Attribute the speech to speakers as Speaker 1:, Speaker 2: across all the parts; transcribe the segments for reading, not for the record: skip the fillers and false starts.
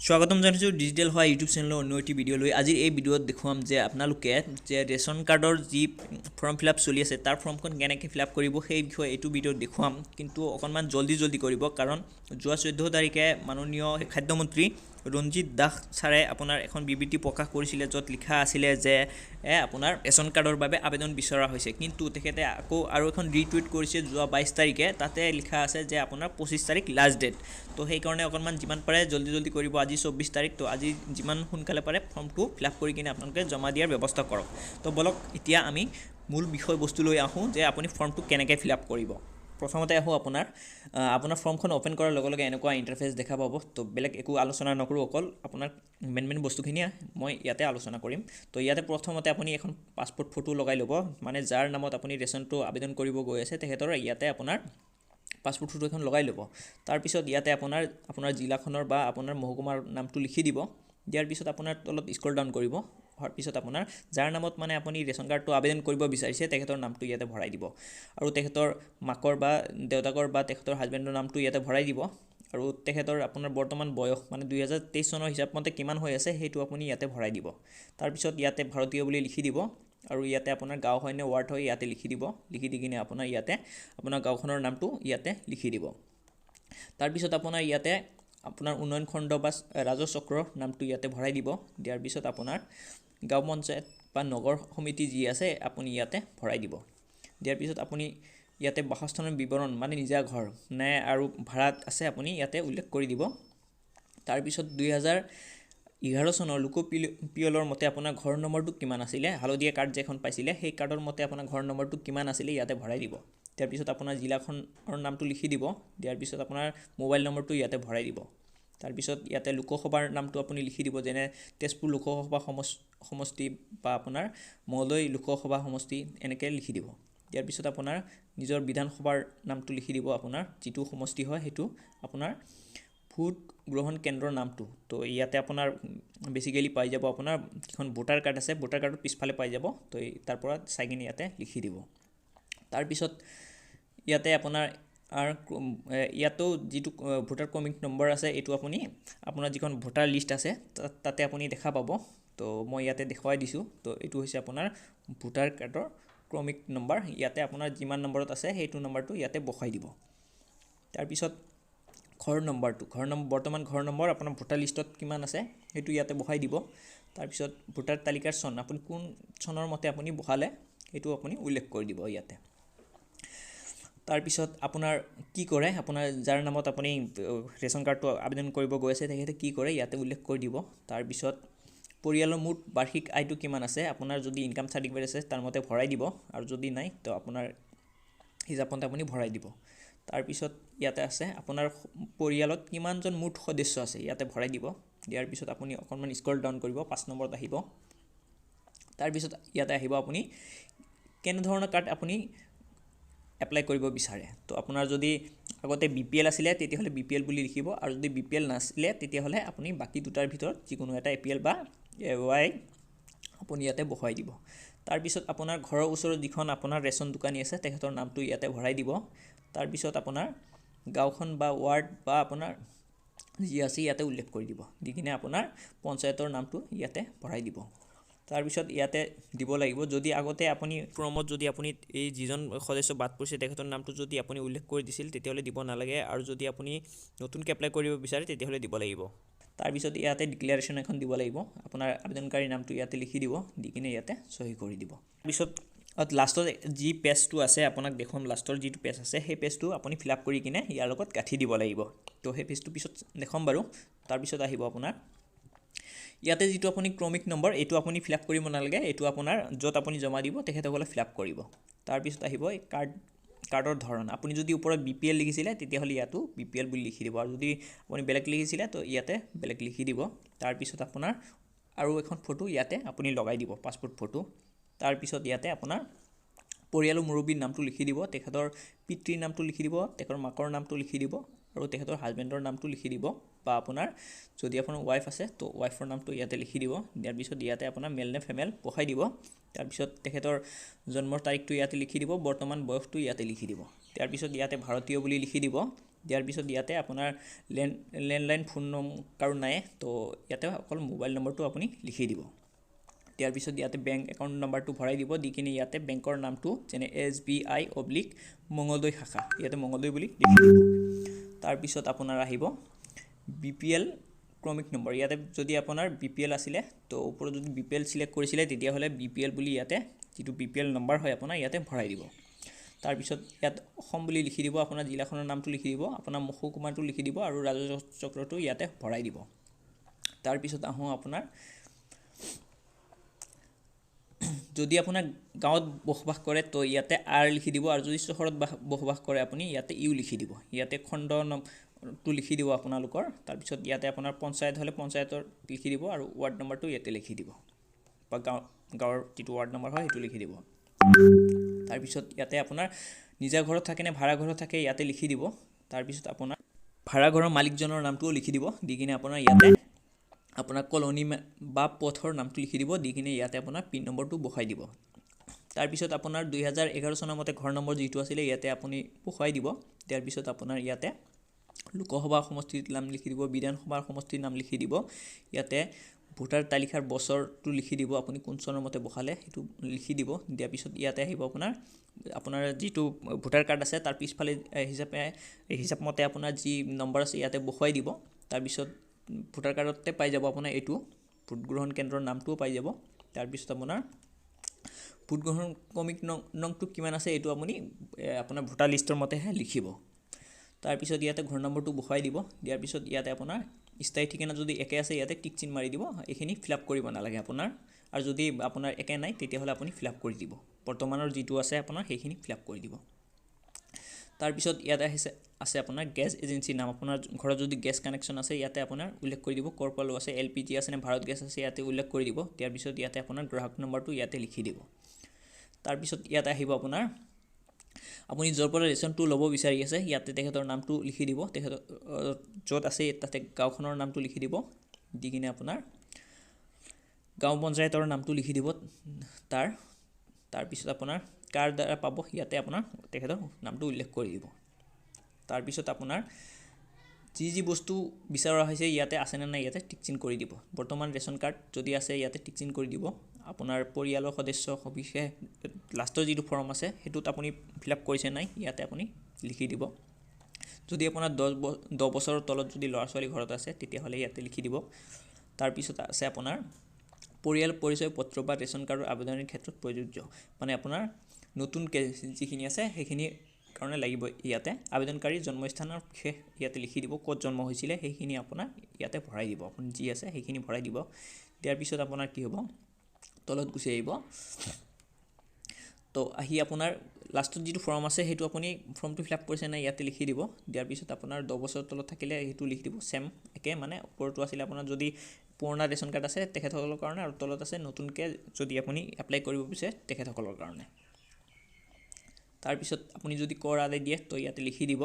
Speaker 1: স্বাগতম জানাইছোঁ ডিজিটেল হোৱা ইউটিউব চেনেলৰ অন্য এটি ভিডিঅ' লৈ। আজিৰ এই ভিডিঅ'ত দেখুৱাম যে আপোনালোকে যে ৰেচন কাৰ্ডৰ যি ফৰ্ম ফিল আপ চলি আছে তাৰ ফৰ্মখন কেনেকৈ ফিল আপ কৰিব সেই বিষয়ে এইটো ভিডিঅ'ত দেখুৱাম। কিন্তু অকণমান জলদি কৰিব, কাৰণ যোৱা 14 তাৰিখে মাননীয় খাদ্যমন্ত্ৰী ৰঞ্জিত দাস ছাৰে আপোনাৰ এখন বিবৃতি প্ৰকাশ কৰিছিলে, য'ত লিখা আছিলে যে আপোনাৰ ৰেচন কাৰ্ডৰ বাবে আবেদন বিচৰা হৈছে। কিন্তু তেখেতে আকৌ আৰু এখন ৰিটুইট কৰিছে যোৱা 22 তাৰিখে, তাতে লিখা আছে যে আপোনাৰ 25 তাৰিখ লাষ্ট ডেট। তো সেইকাৰণে অকণমান যিমান পাৰে জলদি কৰিব। আজি 24 তাৰিখ, তো আজি যিমান সোনকালে পাৰে ফৰ্মটো ফিল আপ কৰি কিনে আপোনালোকে জমা দিয়াৰ ব্যৱস্থা কৰক। তো বলক এতিয়া আমি মূল বিষয়বস্তুলৈ আহোঁ যে আপুনি ফৰ্মটো কেনেকৈ ফিল আপ কৰিব। প্ৰথমতে আহোঁ আপোনাৰ ফৰ্মখন অ'পেন কৰাৰ লগে লগে এনেকুৱা ইণ্টাৰফেচ দেখা পাব। তো বেলেগ একো আলোচনা নকৰোঁ, অকল আপোনাৰ মেইন বস্তুখিনি মই ইয়াতে আলোচনা কৰিম। তো ইয়াতে প্ৰথমতে আপুনি এখন পাছপোৰ্ট ফটো লগাই ল'ব, মানে যাৰ নামত আপুনি ৰেচনটো আবেদন কৰিব গৈ আছে তেখেতৰ ইয়াতে আপোনাৰ পাছপোৰ্ট ফটো এখন লগাই ল'ব। তাৰপিছত ইয়াতে আপোনাৰ জিলাখনৰ বা আপোনাৰ মহকুমাৰ নামটো লিখি দিব। দিয়াৰ পিছত আপোনাৰ তলত স্ক্ৰল ডাউন কৰিব। হোৱাৰ পিছত আপোনাৰ যাৰ নামত মানে আপুনি ৰেচন কাৰ্ডটো আবেদন কৰিব বিচাৰিছে তেখেতৰ নামটো ইয়াতে ভৰাই দিব, আৰু তেখেতৰ মাকৰ বা দেউতাকৰ বা তেখেতৰ হাজবেণ্ডৰ নামটো ইয়াতে ভৰাই দিব, আৰু তেখেতৰ আপোনাৰ বৰ্তমান বয়স মানে 2023 চনৰ হিচাপ মতে কিমান হৈ আছে সেইটো আপুনি ইয়াতে ভৰাই দিব। তাৰপিছত ইয়াতে ভাৰতীয় বুলি লিখি দিব, আৰু ইয়াতে আপোনাৰ গাঁও হয় নে ৱাৰ্ড হয় ইয়াতে লিখি দিব। লিখি দি কিনে আপোনাৰ ইয়াতে আপোনাৰ গাঁওখনৰ নামটো ইয়াতে লিখি দিব। তাৰপিছত আপোনাৰ উন্নয়ন খণ্ড বা ৰাজহ চক্ৰৰ নামটো ইয়াতে ভৰাই দিব। দিয়াৰ পিছত আপোনাৰ গাঁও পঞ্চায়ত বা নগৰ সমিতি যি আছে আপুনি ইয়াতে ভৰাই দিব। দিয়াৰ পিছত আপুনি ইয়াতে বাসস্থানৰ বিৱৰণ মানে নিজা ঘৰ নে আৰু ভাড়াত আছে আপুনি ইয়াতে উল্লেখ কৰি দিব। তাৰপিছত 2011 চনৰ লোকপিয়লৰ মতে আপোনাৰ ঘৰ নম্বৰটো কিমান আছিলে, হালধীয়া কাৰ্ড যেখন পাইছিলে সেই কাৰ্ডৰ মতে আপোনাৰ ঘৰ নম্বৰটো কিমান আছিলে ইয়াতে ভৰাই দিব। দিয়াৰ পিছত আপোনাৰ জিলাখনৰ নামটো লিখি দিব। দিয়াৰ পিছত আপোনাৰ মোবাইল নম্বৰটো ইয়াতে ভৰাই দিব। তাৰপিছত ইয়াতে লোকসভাৰ নামটো আপুনি লিখি দিব, যেনে তেজপুৰ লোকসভা সমষ্টি বা আপোনাৰ মঙলদৈ লোকসভা সমষ্টি এনেকৈ লিখি দিব। ইয়াৰ পিছত আপোনাৰ নিজৰ বিধানসভাৰ নামটো লিখি দিব, আপোনাৰ যিটো সমষ্টি হয় সেইটো আপোনাৰ ভোট গ্ৰহণ কেন্দ্ৰৰ নামটো। তো ইয়াতে আপোনাৰ বেচিকেলি পাই যাব আপোনাৰ যিখন ভোটাৰ কাৰ্ড আছে, ভোটাৰ কাৰ্ডৰ পিছফালে পাই যাব। তো তাৰ পৰা চাই কিনে ইয়াতে লিখি দিব। তাৰপিছত ইয়াতে আপোনাৰ ইয়াতো যিটো ভোটাৰ ক্ৰমিক নম্বৰ আছে এইটো আপোনাৰ যিখন ভোটাৰ লিষ্ট আছে তাতে আপুনি দেখা পাব। তো মই ইয়াতে দেখুৱাই দিছোঁ। তো এইটো হৈছে আপোনাৰ ভোটাৰ কাৰ্ডৰ ক্ৰমিক নম্বৰ। ইয়াতে আপোনাৰ যিমান নম্বৰত আছে সেইটো নম্বৰটো ইয়াতে বহাই দিব। তাৰপিছত বৰ্তমান ঘৰ নম্বৰ আপোনাৰ ভোটাৰ লিষ্টত কিমান আছে সেইটো ইয়াতে বহাই দিব। তাৰপিছত ভোটাৰ তালিকাৰ চন আপুনি কোন চনৰ মতে আপুনি বহালে সেইটো আপুনি উল্লেখ কৰি দিব ইয়াতে। তাৰপিছত আপোনাৰ কি কৰে, আপোনাৰ যাৰ নামত আপুনি ৰেচন কাৰ্ডটো আবেদন কৰিব গৈ আছে তেখেতে কি কৰে ইয়াতে উল্লেখ কৰি দিব। তাৰপিছত পৰিয়ালৰ মুঠ বাৰ্ষিক আয়টো কিমান আছে, আপোনাৰ যদি ইনকাম চাৰ্টিফিকেট আছে তাৰ মতে ভৰাই দিব, আৰু যদি নাই তো আপোনাৰ হিচাপমতে আপুনি ভৰাই দিব। তাৰপিছত ইয়াতে আছে আপোনাৰ পৰিয়ালত কিমানজন মুঠ সদস্য আছে ইয়াতে ভৰাই দিব। দিয়াৰ পিছত আপুনি অকণমান স্ক্ৰল ডাউন কৰিব, 5 নম্বৰত আহিব। তাৰপিছত ইয়াতে আহিব আপুনি কেনেধৰণৰ কাৰ্ড আপুনি এপ্লাই কৰিব বিচাৰে। তো আপোনাৰ যদি আগতে BPL আছিলে তেতিয়াহ'লে BPL বুলি লিখিব, আৰু যদি BPL নাছিলে তেতিয়াহ'লে আপুনি বাকী দুটাৰ ভিতৰত যিকোনো এটা APL বা AY আপুনি ইয়াতে বহাই দিব। তাৰপিছত আপোনাৰ ঘৰৰ ওচৰত যিখন আপোনাৰ ৰেচন দোকানী আছে তেখেতৰ নামটো ইয়াতে ভৰাই দিব। তাৰপিছত আপোনাৰ গাঁওখন বা ৱাৰ্ড বা আপোনাৰ যি আছে ইয়াতে উল্লেখ কৰি দিব। দি কিনে আপোনাৰ পঞ্চায়তৰ নামটো ইয়াতে ভৰাই দিব। তাৰপিছত ইয়াতে দিব লাগিব, যদি আগতে আপুনি ফৰ্মত যদি আপুনি এই যিজন সদস্য বাদ পৰিছে তেখেতৰ নামটো যদি আপুনি উল্লেখ কৰি দিছিল তেতিয়াহ'লে দিব নালাগে, আৰু যদি আপুনি নতুনকৈ এপ্লাই কৰিব বিচাৰে তেতিয়াহ'লে দিব লাগিব। তাৰপিছত ইয়াতে ডিক্লেৰেশ্যন এখন দিব লাগিব, আপোনাৰ আবেদনকাৰীৰ নামটো ইয়াতে লিখি দিব, দি কিনে ইয়াতে চহী কৰি দিব। তাৰপিছত লাষ্টত যি পেজটো আছে আপোনাক দেখুৱাম, লাষ্টৰ যিটো পেজ আছে সেই পেজটো আপুনি ফিল আপ কৰি কিনে ইয়াৰ লগত গাঁঠি দিব লাগিব। তো সেই পেজটো পিছত দেখুৱাম বাৰু। তাৰপিছত আহিব আপোনাৰ ইয়াতে যিটো আপুনি ক্ৰমিক নম্বৰ এইটো আপুনি ফিল আপ কৰিব নালাগে, এইটো আপোনাৰ য'ত আপুনি জমা দিব তেখেতসকলে ফিল আপ কৰিব। তাৰপিছত আহিব কাৰ্ডৰ ধৰণ, আপুনি যদি ওপৰত BPL লিখিছিলে তেতিয়াহ'লে ইয়াতো BPL বুলি লিখি দিব, আৰু যদি আপুনি বেলেগ লিখিছিলে তো ইয়াতে বেলেগ লিখি দিব। তাৰপিছত আপোনাৰ আৰু এখন ফটো ইয়াতে আপুনি লগাই দিব, পাছপোৰ্ট ফটো। তাৰপিছত ইয়াতে আপোনাৰ পৰিয়ালৰ মুৰব্বীৰ নামটো লিখি দিব, তেখেতৰ পিতৃৰ নামটো লিখি দিব, তেখেতৰ মাকৰ নামটো লিখি দিব, আৰু তেখেতৰ হাজবেণ্ডৰ নামটো লিখি দিব, বা আপোনাৰ যদি আপোনাৰ ৱাইফ আছে তো ৱাইফৰ নামটো ইয়াতে লিখি দিব। দিয়াৰ পিছত ইয়াতে আপোনাৰ মেল নে ফিমেল বহাই দিব। তাৰপিছত তেখেতৰ জন্মৰ তাৰিখটো ইয়াতে লিখি দিব, বৰ্তমান বয়সটো ইয়াতে লিখি দিব। তাৰপিছত ইয়াতে ভাৰতীয় বুলি লিখি দিব। দিয়াৰ পিছত ইয়াতে আপোনাৰ লেণ্ডলাইন ফোন কাৰো নাই তো ইয়াতে অকল মোবাইল নম্বৰটো আপুনি লিখি দিব দিয়াৰ পিছত ইয়াতে বেংক একাউণ্ট নম্বৰটো ভৰাই দিব দি কিনে ইয়াতে বেংকৰ নামটো যেনে SBI/মঙলদৈ শাখা ইয়াতে মঙলদৈ বুলি লিখি দিব তাৰ পিছত আপোনাৰ আহিব BPL ক্ৰমিক নম্বৰ ইয়াতে যদি আপোনাৰ BPL আছিলে তো ওপৰত যদি BPL সিলেক্ট কৰিছিলে তেতিয়া হলে BPL বুলি ইয়াতে যেটো BPL নম্বৰ হয় আপোনাৰ ইয়াতে ভৰাই দিব তাৰ পিছত ইয়াত অসম বুলি লিখি দিব আপোনাৰ জিলাখনৰ নামটো লিখি দিব আপোনাৰ মহকুমাটো লিখি দিব আৰু ৰাজস্ব চক্ৰটো ইয়াতে ভৰাই দিব তাৰ পিছত আহো আপোনাৰ যদি আপোনাৰ গাঁৱত বসবাস কৰে তো ইয়াতে R লিখি দিব আৰু যদি চহৰত বসবাস কৰে আপুনি ইয়াতে U লিখি দিব ইয়াতে খণ্ড তো লিখি দিব আপোনালোকৰ তাৰ পিছত ইয়াতে আপোনাৰ পঞ্চায়ত হলে পঞ্চায়তৰ লিখি দিব আৰু ওয়াৰ্ড নম্বৰটো ইয়াতে লিখি দিব বা গাঁৱৰ যেটো ওয়াৰ্ড নম্বৰ হয় হেতু লিখি দিব তাৰ পিছত ইয়াতে আপোনাৰ নিজা ঘৰত থাকে নে ভাড়া ঘৰত থাকে ইয়াতে লিখি দিব তাৰ পিছত আপোনাৰ ভাড়া ঘৰৰ মালিকজনৰ নামটো লিখি দিব দি কিনে আপোনাৰ ইয়াতে আপোনাৰ কলনী বা পথৰ নামটো লিখি দিব দি কিনে ইয়াতে আপোনাৰ পিন নম্বৰটো বহাই দিব তাৰ পিছত আপোনাৰ 2011 চনৰ মতে ঘৰ নম্বৰ যেটো আছিল ইয়াতে আপুনি বহাই দিব তাৰ পিছত আপোনাৰ ইয়াতে লোকসভা সমষ্টিৰ নাম লিখি দিব বিধানসভাৰ সমষ্টিৰ নাম লিখি দিব ইয়াতে ভোটাৰ তালিকাৰ বছৰটো লিখি দিব আপুনি কোন চনৰ মতে বহালে হেতু লিখি দিব দিয়াৰ পিছত ইয়াতে আহিব আপোনাৰ যেটো ভোটাৰ কাৰ্ড আছে তাৰ পিছফালে হিচাপ মতে আপোনাৰ যি নম্বৰ আছে ইয়াতে বহাই দিব তাৰ পিছত ভোটাৰ কাৰ্ডতে পাই যাব আপোনাৰ এটো ভোট গ্ৰহণ কেন্দ্ৰৰ নামটোও পাই যাব তাৰ পিছত আপোনাৰ ভোট গ্ৰহণ ক্ৰমিক নংটো কিমান আছে এটো আপুনি আপোনাৰ ভোটাৰ লিষ্টৰ মতেহে লিখিব তাৰ পিছত ইয়াতে ঘৰ নম্বৰটো বহাই দিব দিয়াৰ পিছত ইয়াতে আপোনাৰ স্থায়ী ঠিকনা যদি একে আছে ইয়াতে টিক চিন মাৰি দিব এখিনি ফিলআপ কৰিব নালাগে আপোনাৰ আৰু যদি আপোনাৰ একে নাই তেতিয়া হলে আপুনি ফিলআপ কৰি দিব বৰ্তমানৰ যেটো আছে আপোনাৰ হেখিনি ফিলআপ কৰি দিব তাৰ পিছত ইয়াতে আছে আপোনাৰ গ্যাস এজেন্সি নাম আপোনাৰ ঘৰত যদি গ্যাস কানেকশন আছে ইয়াতে আপোনাৰ উল্লেখ কৰি দিব কৰপালো আছে LPG আছে নে ভাৰত গ্যাস আছে ইয়াতে উল্লেখ কৰি দিব তাৰ পিছত ইয়াতে আপোনাৰ গ্ৰাহক নম্বৰটো ইয়াতে লিখি দিব তাৰ পিছত ইয়াতে আহিব আপোনাৰ আপুনি জৰ পৰা ৰেশনটো লব বিচাৰি আছে ইয়াতে তেখেতৰ নামটো লিখি দিব তেখেতৰ যত আছে তাতে গাঁওখনৰ নামটো লিখি দিব দি কিনে আপোনাৰ গাঁও পঞ্চায়তৰ নামটো লিখি দিব তাৰ পিছত আপোনাৰ কাৰ দ্বাৰা পাব ইয়াতে আপোনাৰ তেখেতৰ নামটো উল্লেখ কৰি দিব তাৰ পিছত আপোনাৰ যি বস্তু বিচাৰা হৈছে ইয়াতে আছে না নাই ইয়াতে টিক চিন কৰি দিব বৰ্তমান ৰেশন কাৰ্ড যদি আছে ইয়াতে টিক চিন কৰি দিব আপোনাৰ পৰিয়ালৰ সদস্য সবিশেষ লাষ্টৰ যেটো ফৰ্ম আছে হেতুত আপুনি ফিলআপ কৰিছে নাই ইয়াতে আপুনি লিখি দিব যদি আপোনাৰ 10 বছৰৰ তলত যদি ল'ৰা ছোৱালী ঘৰত আছে তেতিয়া হলে ইয়াতে লিখি দিব তাৰ পিছত আছে আপোনাৰ পৰিয়াল পৰিচয় পত্ৰ বা ৰেশন কাৰ্ডৰ আবেদনৰ ক্ষেত্ৰত প্ৰযোজ্য মানে আপোনাৰ নতুন যিখিনি আছে হেখিনি কাৰণে লাগিব ইয়াতে আবেদনকাৰী জন্মস্থানৰ বিশেষ ইয়াতে লিখি দিব ক'ত জন্ম হৈছিল হেখিনি আপোনাৰ ইয়াতে ভৰাই দিব আপুনি যি আছে হেখিনি ভৰাই দিব দিয়াৰ পিছত আপোনাৰ কি হ'ব তলত গুছি আহিব তো আহি আপোনাৰ লাষ্টত যেটো ফৰ্ম আছে হেতু আপুনি ফৰ্মটো ফিলআপ কৰিছে না ইয়াতে লিখি দিব দিয়াৰ পিছত আপোনাৰ 10 বছৰ তলত থাকিলে হেতু লিখি দিব সেম একে মানে ওপৰটো আছিল আপোনাৰ যদি পুৰণা ৰেশন কাৰ্ড আছে তেখেতসকলৰ কাৰণে আৰু তলত আছে নতুনকে যদি আপুনি এপ্লাই কৰিব বিচাৰে তেখেতসকলৰ কাৰণে তাৰ পিছত আপুনি যদি কৰ আদায় দিয়ে তো ইয়াতে লিখি দিব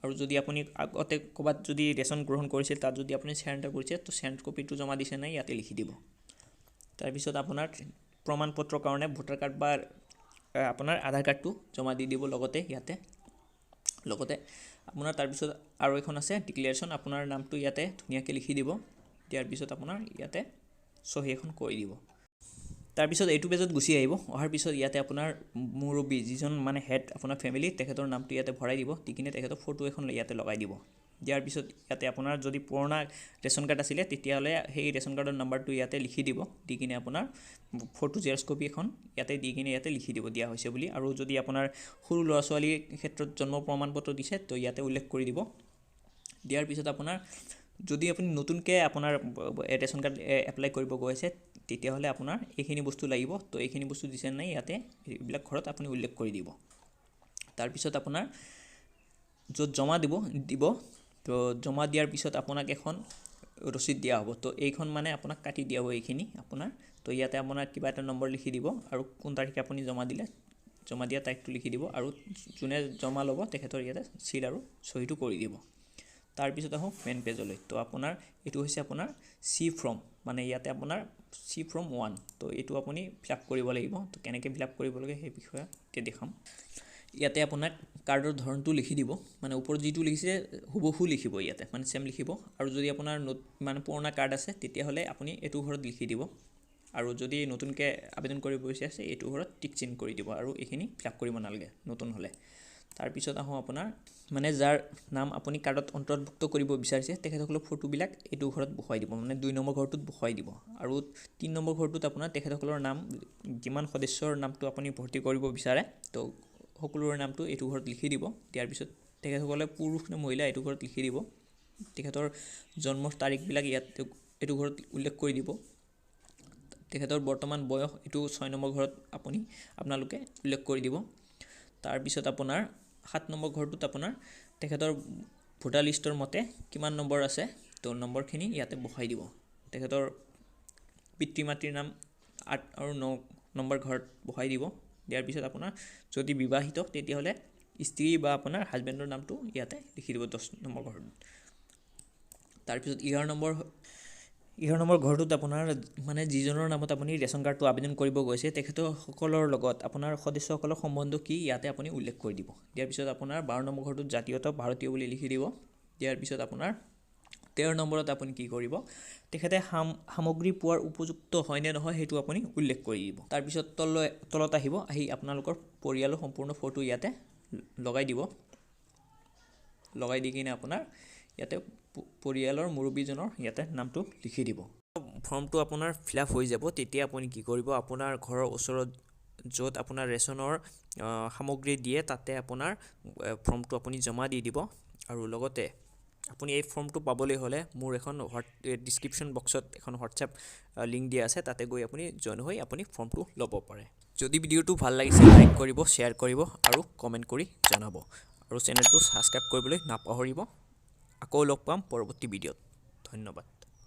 Speaker 1: আৰু যদি আপুনি আগতে কবাত যদি ৰেশন গ্ৰহণ কৰিছিল তাত যদি আপুনি সাৰেন্ডাৰ কৰিছে তো সাৰেন্ডাৰ কপিটো জমা দিছে নাই ইয়াতে লিখি দিব তাৰ পিছত আপোনাৰ প্ৰমাণ পত্ৰৰ কাৰণে ভোটাৰ কাৰ্ড বা আপোনাৰ আধাৰ কাৰ্ডটো জমা দি দিব লগতে আপোনাৰ তাৰ পিছত আৰু এখন আছে ডিক্লেৰেচন আপোনাৰ নামটো ইয়াতে ধুনিয়াকৈ লিখি দিব দিয়াৰ পিছত আপোনাৰ ইয়াতে সহি এখন কৰি দিব তাৰ পিছত এইটো পেজত গুছি আহিব অহাৰ পিছত ইয়াতে আপোনাৰ মুৰব্বী যিজন মানে হেড আপোনাৰ ফ্যামিলি তেখেতৰ নামটো ইয়াতে ভৰাই দিব তিকিনে তেখেতৰ ফটো এখন ইয়াতে লগাই দিব দিয়াৰ পিছত ইয়াতে আপোনাৰ যদি পুৰণা ৰেশন কাৰ্ড আছিল তেতিয়া হলে সেই ৰেশন কাৰ্ডৰ নম্বৰটো ইয়াতে লিখি দিব তিকিনে আপোনাৰ ফটো জেৰক্স কপি এখন ইয়াতে দি কিনে ইয়াতে লিখি দিব দিয়া হৈছে বুলি আৰু যদি আপোনাৰ সৰু ল'ৰা ছোৱালীৰ ক্ষেত্ৰত জন্ম প্ৰমাণ পত্ৰ দিছে তো ইয়াতে উল্লেখ কৰি দিব দিয়াৰ পিছত আপোনাৰ যদি আপুনি নতুনকে আপোনাৰ ৰেশন কাৰ্ড এপ্লাই কৰিব গৈছে তেতিয়া হলে আপোনাৰ এইখিনি বস্তু লাগিব তো এইখিনি বস্তু দিছে নাই ইয়াতে এইবিলাক ঘৰত আপুনি উল্লেখ কৰি দিব তাৰ পিছত আপোনাৰ যত জমা দিব তো জমা দিয়াৰ পিছত আপোনাক এখন ৰচিদ দিয়া হ'ব তো এইখন মানে আপোনাক কাটি দিয়া হ'ব এইখিনি আপোনাৰ তো ইয়াতে আপোনাৰ কিবা এটা নম্বৰ লিখি দিব আৰু কোন তাৰিখে আপুনি জমা দিয়া তাৰিখটো লিখি দিব আৰু যোনে জমা ল'ব তেখেতৰ ইয়াতে সিল আৰু সহিটো কৰি দিব তাৰ পিছত আহো মেইন পেজলৈ তো আপোনাৰ এটো হৈছে আপোনাৰ সি ফৰ্ম মানে ইয়াতে আপোনাৰ সি ফৰ্ম 1 তো এটো আপুনি ফিলআপ কৰিব লাগিব তো কেনেকৈ ফিলআপ কৰিব লাগে সেই বিষয়ে তে দেখাম ইয়াতে আপোনাক কাৰ্ডৰ ধৰণটো লিখি দিব মানে ওপৰত যিটো লিখিছে হুবহু লিখিব ইয়াতে মানে সেম লিখিব আৰু যদি আপোনাৰ মানে পুৰণা কাৰ্ড আছে তেতিয়াহ'লে আপুনি এইটো ঘৰত লিখি দিব আৰু যদি নতুনকৈ আবেদন কৰিব বিচাৰিছে এইটো ঘৰত টিক চিন কৰি দিব আৰু এইখিনি ফিল আপ কৰিব নালাগে নতুন হ'লে তাৰপিছত আহোঁ আপোনাৰ মানে যাৰ নাম আপুনি কাৰ্ডত অন্তৰ্ভুক্ত কৰিব বিচাৰিছে তেখেতসকলৰ ফটোবিলাক এইটো ঘৰত বহুৱাই দিব মানে 2 নম্বৰ ঘৰটোত বহুৱাই দিব আৰু 3 নম্বৰ ঘৰটোত আপোনাৰ তেখেতসকলৰ নাম যিমান সদস্যৰ নামটো আপুনি ভৰ্তি কৰিব বিচাৰে তো সকলোৰে নামটো এইটো ঘৰত লিখি দিব দিয়াৰ পিছত তেখেতসকলে পুৰুষ নে মহিলা এইটো ঘৰত লিখি দিব তেখেতৰ জন্মৰ তাৰিখবিলাক ইয়াত এইটো ঘৰত উল্লেখ কৰি দিব তেখেতৰ বৰ্তমান বয়স এইটো 6 নম্বৰ ঘৰত আপোনালোকে উল্লেখ কৰি দিব তাৰপিছত আপোনাৰ 7 নম্বৰ ঘৰটোত আপোনাৰ তেখেতৰ ভোটাৰ লিষ্টৰ মতে কিমান নম্বৰ আছে তো নম্বৰখিনি ইয়াতে বহাই দিব তেখেতৰ পিতৃ মাতৃৰ নাম 8 আৰু 9 নম্বৰ ঘৰত বহাই দিব দিয়াৰ পিছত আপোনাৰ যদি বিবাহিত তেতিয়াহ'লে স্ত্ৰী বা আপোনাৰ হাজবেণ্ডৰ নামটো ইয়াতে লিখি দিব 10 নম্বৰ ঘৰত তাৰপিছত 11 নম্বৰ ঘৰটোত আপোনাৰ মানে যিজনৰ নামত আপুনি ৰেচন কাৰ্ডটো আবেদন কৰিব গৈছে তেখেতসকলৰ লগত আপোনাৰ সদস্যসকলৰ সম্বন্ধ কি ইয়াতে আপুনি উল্লেখ কৰি দিব দিয়াৰ পিছত আপোনাৰ 12 নম্বৰ ঘৰটোত জাতীয়তা ভাৰতীয় বুলি লিখি দিব দিয়াৰ পিছত আপোনাৰ 13 নম্বৰত আপুনি কি কৰিব তেখেতে সামগ্ৰী পোৱাৰ উপযুক্ত হয় নে নহয় সেইটো আপুনি উল্লেখ কৰি দিব তাৰপিছত তলত আহি আপোনালোকৰ পৰিয়ালৰ সম্পূৰ্ণ ফটো ইয়াতে লগাই দি কিনে আপোনাৰ ইয়াতে পৰিয়ালৰ মুৰব্বীজনৰ ইয়াতে নামটো লিখি দিব ফৰ্মটো আপোনাৰ ফিল আপ হৈ যাব তেতিয়া আপুনি কি কৰিব আপোনাৰ ঘৰৰ ওচৰত য'ত আপোনাৰ ৰেচনৰ সামগ্ৰী দিয়ে তাতে আপোনাৰ ফৰ্মটো আপুনি জমা দি দিব আৰু লগতে আপুনি এই ফৰ্মটো পাবলৈ হ'লে মোৰ এখন ডিছক্ৰিপশ্যন বক্সত এখন হোৱাটছএপ লিংক দিয়া আছে তাতে গৈ আপুনি জইন হৈ আপুনি ফৰ্মটো ল'ব পাৰে যদি ভিডিঅ'টো ভাল লাগিছে লাইক কৰিব শ্বেয়াৰ কৰিব আৰু কমেণ্ট কৰি জনাব আৰু চেনেলটো ছাবস্ক্ৰাইব কৰিবলৈ নাপাহৰিব আকৌ লগ পাম পৰৱৰ্তী ভিডিঅ'ত ধন্যবাদ